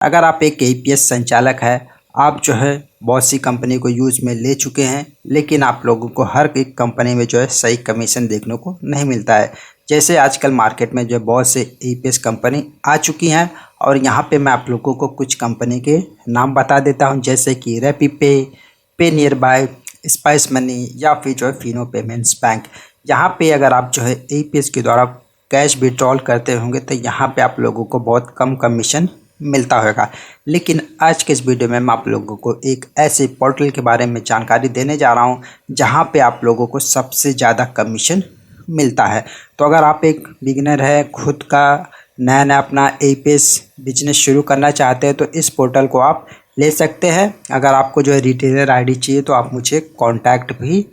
अगर आप एक एपीएस संचालक है, आप जो है बहुत सी कंपनी को यूज़ में ले चुके हैं, लेकिन आप लोगों को हर एक कंपनी में जो है सही कमीशन देखने को नहीं मिलता है। जैसे आजकल मार्केट में जो है बहुत से एपीएस कंपनी आ चुकी हैं और यहाँ पे मैं आप लोगों को कुछ कंपनी के नाम बता देता हूँ, जैसे कि रैपिडपे, पे नियर बाय, स्पाइस मनी या फिर जो है फिनो पेमेंट्स बैंक। यहाँ पे अगर आप जो है एपीएस के द्वारा कैश विड्रॉल करते होंगे तो यहाँ पे आप लोगों को बहुत कम कमीशन मिलता होगा। लेकिन आज के इस वीडियो में मैं आप लोगों को एक ऐसे पोर्टल के बारे में जानकारी देने जा रहा हूँ जहाँ पे आप लोगों को सबसे ज़्यादा कमीशन मिलता है। तो अगर आप एक बिगिनर है, खुद का नया अपना एपीएस बिजनेस शुरू करना चाहते हैं तो इस पोर्टल को आप ले सकते हैं। अगर आपको जो है रिटेलर आईडी चाहिए तो आप मुझे कांटेक्ट भी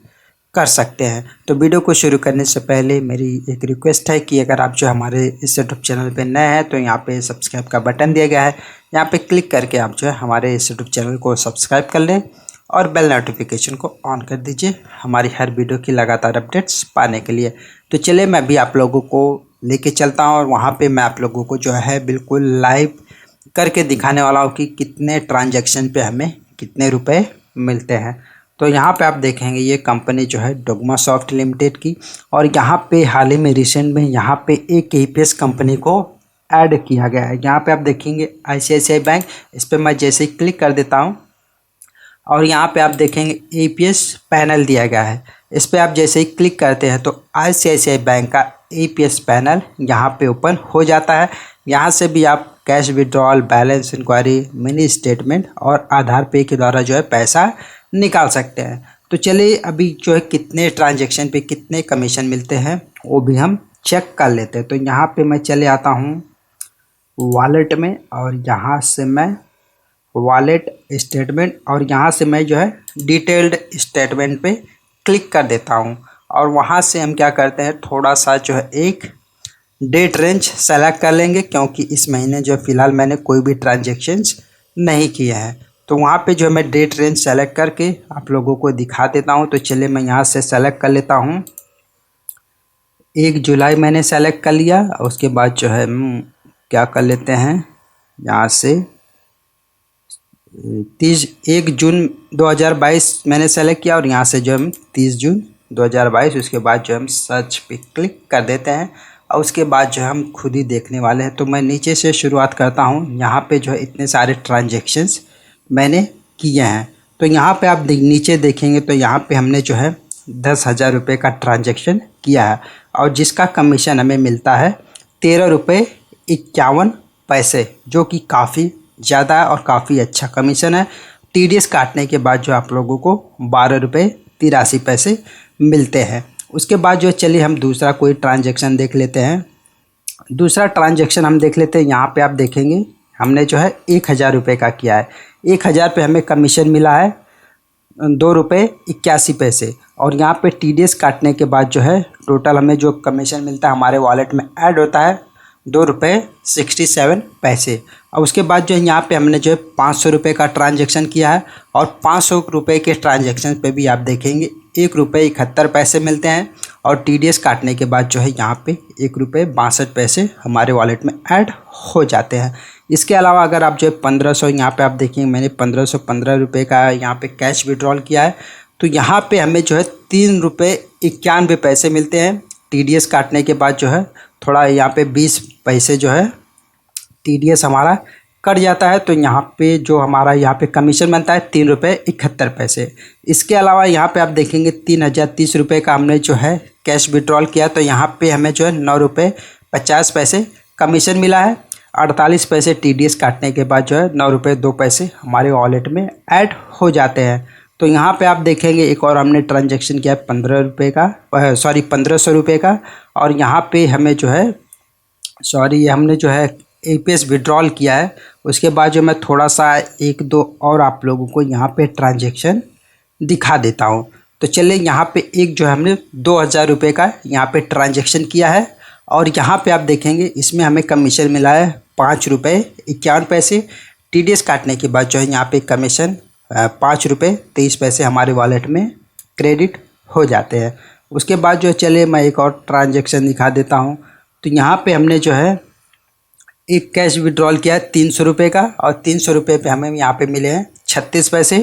कर सकते हैं। तो वीडियो को शुरू करने से पहले मेरी एक रिक्वेस्ट है कि अगर आप जो हमारे इस यूट्यूब चैनल पे नए हैं तो यहाँ पे सब्सक्राइब का बटन दिया गया है, यहाँ पे क्लिक करके आप जो है हमारे इस यूट्यूब चैनल को सब्सक्राइब कर लें और बेल नोटिफिकेशन को ऑन कर दीजिए हमारी हर वीडियो की लगातार अपडेट्स पाने के लिए। तो चलिए मैं भी आप लोगों को लेके चलता हूँ और वहाँ पर मैं आप लोगों को जो है बिल्कुल लाइव करके दिखाने वाला हूँ कि कितने ट्रांजेक्शन पे हमें कितने रुपए मिलते हैं। तो यहाँ पे आप देखेंगे ये कंपनी जो है डोगमा सॉफ्ट लिमिटेड की, और यहाँ पे हाल ही में रिसेंट में यहाँ पे एक एपीएस कंपनी को ऐड किया गया है। यहाँ पे आप देखेंगे आईसीआईसीआई बैंक, इस पर मैं जैसे ही क्लिक कर देता हूँ और यहाँ पे आप देखेंगे एपीएस पैनल दिया गया है। इस पर आप जैसे ही क्लिक करते हैं तो आईसीआईसीआई बैंक का एपीएस पैनल यहाँ पे ओपन हो जाता है। यहाँ से भी आप cash withdrawal, balance inquiry, mini statement और आधार पे के द्वारा जो है पैसा निकाल सकते हैं। तो चलिए अभी जो है कितने ट्रांजैक्शन पे कितने कमीशन मिलते हैं वो भी हम चेक कर लेते हैं। तो यहाँ पे मैं चले आता हूँ वॉलेट में और यहाँ से मैं वॉलेट स्टेटमेंट और यहाँ से मैं जो है डिटेल्ड स्टेटमेंट पे क्लिक कर देता हूँ और वहाँ से हम क्या करते हैं थोड़ा सा जो है एक डेट रेंज सेलेक्ट कर लेंगे, क्योंकि इस महीने जो फ़िलहाल मैंने कोई भी ट्रांजेक्शन्स नहीं किए हैं। तो वहाँ पे जो मैं डेट रेंज सेलेक्ट करके आप लोगों को दिखा देता हूँ। तो चलिए मैं यहाँ से सेलेक्ट कर लेता हूँ 1 जुलाई मैंने सेलेक्ट कर लिया। उसके बाद जो है क्या कर लेते हैं यहाँ से 1 जून 2022 मैंने सेलेक्ट किया और यहाँ से जो हम 30 जून 2022, उसके बाद जो हम सर्च पे क्लिक कर देते हैं और उसके बाद जो हम खुद ही देखने वाले हैं। तो मैं नीचे से शुरुआत करता हूँ। यहाँ पे जो है इतने सारे ट्रांजेक्शन्स मैंने किए हैं। तो यहाँ पे आप नीचे देखेंगे तो यहाँ पे हमने जो है 10,000 रुपये का ट्रांजैक्शन किया है और जिसका कमीशन हमें मिलता है 13 रुपये 51 पैसे, जो कि काफ़ी ज़्यादा और काफ़ी अच्छा कमीशन है। टीडीएस काटने के बाद जो आप लोगों को 12 रुपये 83 पैसे मिलते हैं। उसके बाद जो चलिए हम दूसरा कोई ट्रांजैक्शन देख लेते हैं। दूसरा ट्रांजैक्शन हम देख लेते हैं। यहाँ पे आप देखेंगे हमने जो है 1,000 रुपये का किया है। 1,000 पे हमें कमीशन मिला है 2 रुपये 81 पैसे और यहाँ पे टीडीएस काटने के बाद जो है टोटल हमें जो कमीशन मिलता है हमारे वॉलेट में ऐड होता है 2 रुपये 67 पैसे। और उसके बाद जो है यहाँ पे हमने जो है 500 रुपये का ट्रांजैक्शन किया है और 500 रुपये के ट्रांजैक्शन पे भी आप देखेंगे 1 रुपये 71 पैसे मिलते हैं और टीडीएस काटने के बाद जो है यहाँ पे 1 रुपये 62 पैसे हमारे वॉलेट में ऐड हो जाते हैं। इसके अलावा अगर आप जो है 1500, यहाँ पे आप देखेंगे मैंने 1515 रुपये का यहाँ पे कैश विड्रॉल किया है। तो यहाँ पे हमें जो है 3 रुपये 91 पैसे मिलते हैं। टीडीएस काटने के बाद जो है थोड़ा यहाँ पे 20 पैसे जो है टीडीएस हमारा कट जाता है। तो यहाँ पे जो हमारा यहाँ पे कमीशन बनता है 3 रुपये 71 पैसे। इसके अलावा यहाँ पे आप देखेंगे 3030 रुपये का हमने जो है कैश विड्रॉल किया, तो यहाँ पे हमें जो है 9 रुपये 50 पैसे कमीशन मिला है। 48 पैसे टीडीएस काटने के बाद जो है 9 रुपये 2 पैसे हमारे वॉलेट में ऐड हो जाते हैं। तो यहाँ पे आप देखेंगे एक और हमने ट्रांजैक्शन किया है 15 रुपये का, 1500 रुपये का, और यहाँ पे हमें जो है हमने जो है एपीएस विड्रॉल किया है। उसके बाद जो मैं थोड़ा सा 1-2 और आप लोगों को यहाँ पे ट्रांजैक्शन दिखा देता हूँ। तो चलिए यहाँ पे एक जो है हमने 2,000 रुपये का यहाँ पे ट्रांजैक्शन किया है और यहाँ पे आप देखेंगे इसमें हमें कमीशन मिला है 5 रुपये 51 पैसे। टीडीएस काटने के बाद जो है यहाँ पे कमीशन 5 रुपये 23 पैसे हमारे वॉलेट में क्रेडिट हो जाते हैं। उसके बाद जो चलिए मैं एक और ट्रांजैक्शन दिखा देता हूँ। तो यहाँ पे हमने जो है एक कैश विड्रॉल किया 300 रुपये का और 300 रुपये पे हमें यहाँ पे मिले हैं 36 पैसे।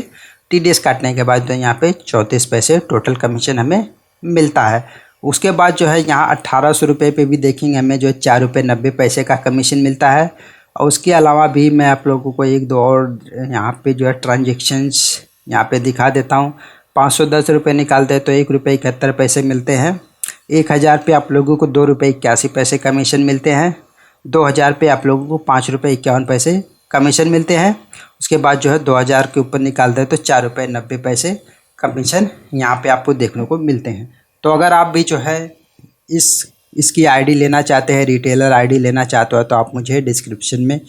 TDS काटने के बाद जो यहाँ पे 34 पैसे टोटल कमीशन हमें मिलता है। उसके बाद जो है यहाँ 1800 रुपये पे भी देखेंगे हमें जो 4 रुपये 90 पैसे का कमीशन मिलता है। और उसके अलावा भी मैं आप लोगों को एक दो और यहाँ पे जो है ट्रांजेक्शन्स यहाँ पे दिखा देता हूँ। 510 रुपये निकालते हैं तो 1 रुपये 71 पैसे मिलते हैं। 1000 पे आप लोगों को 2 रुपये 81 पैसे कमीशन मिलते हैं। 2000 पे आप लोगों को 5 रुपये 51 पैसे कमीशन मिलते हैं। उसके बाद जो है 2000 के ऊपर निकालते हैं तो 4 रुपये 90 पैसे कमीशन यहाँ पे आपको देखने को मिलते हैं। तो अगर आप भी जो है इसकी आईडी लेना चाहते हैं, रिटेलर आईडी लेना चाहते हो, तो आप मुझे डिस्क्रिप्शन में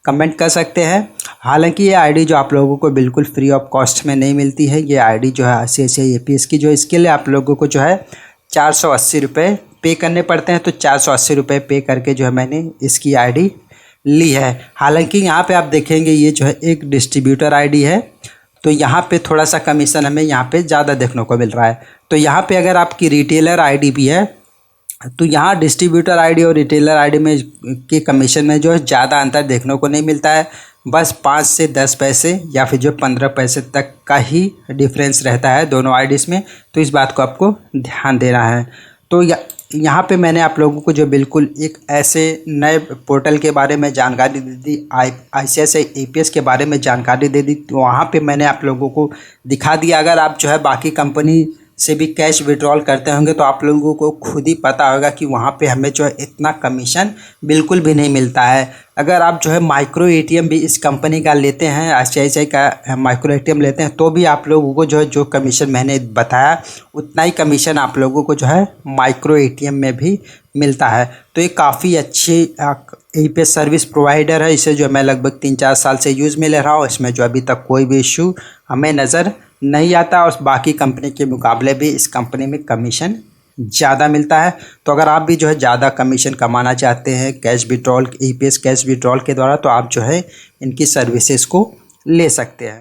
कमेंट कर सकते हैं। हालांकि ये आईडी जो आप लोगों को बिल्कुल फ्री ऑफ कॉस्ट में नहीं मिलती है। ये आईडी जो है ICICI APS की जो इसके लिए आप लोगों को जो है 480 रुपये पे करने पड़ते हैं। तो 480 रुपये पे करके जो है मैंने इसकी आईडी ली है। हालांकि यहाँ पे आप देखेंगे ये जो है एक डिस्ट्रीब्यूटर आईडी है, तो यहाँ पे थोड़ा सा कमीशन हमें यहाँ पे ज़्यादा देखने को मिल रहा है। तो यहाँ पे अगर आपकी रिटेलर आईडी भी है तो यहाँ डिस्ट्रीब्यूटर आईडी और रिटेलर आईडी में के कमीशन में जो है ज़्यादा अंतर देखने को नहीं मिलता है। बस 5 से 10 पैसे या फिर जो 15 पैसे तक का ही डिफरेंस रहता है दोनों आईडीज़ में। तो इस बात को आपको ध्यान देना है। तो यहाँ पे मैंने आप लोगों को जो बिल्कुल एक ऐसे नए पोर्टल के बारे में जानकारी दे दी, ICICI APS के बारे में जानकारी दे दी। तो वहाँ पे मैंने आप लोगों को दिखा दिया। अगर आप जो है बाकी कंपनी से भी कैश विड्रॉल करते होंगे तो आप लोगों को खुद ही पता होगा कि वहाँ पे हमें जो है इतना कमीशन बिल्कुल भी नहीं मिलता है। अगर आप जो है माइक्रो ATM भी इस कंपनी का लेते हैं, ICICI का माइक्रो ATM लेते हैं, तो भी आप लोगों को जो कमीशन मैंने बताया उतना ही कमीशन आप लोगों को जो है माइक्रो ATM में भी मिलता है। तो ये काफ़ी अच्छी APS सर्विस प्रोवाइडर है। इसे जो मैं लगभग 3-4 साल से यूज़ में ले रहा हूँ। इसमें जो अभी तक कोई भी इशू हमें नज़र नहीं आता और बाकी कंपनी के मुकाबले भी इस कंपनी में कमीशन ज़्यादा मिलता है। तो अगर आप भी जो है ज़्यादा कमीशन कमाना चाहते हैं cash withdrawal APS cash withdrawal के द्वारा, तो आप जो है इनकी सर्विसेज को ले सकते हैं।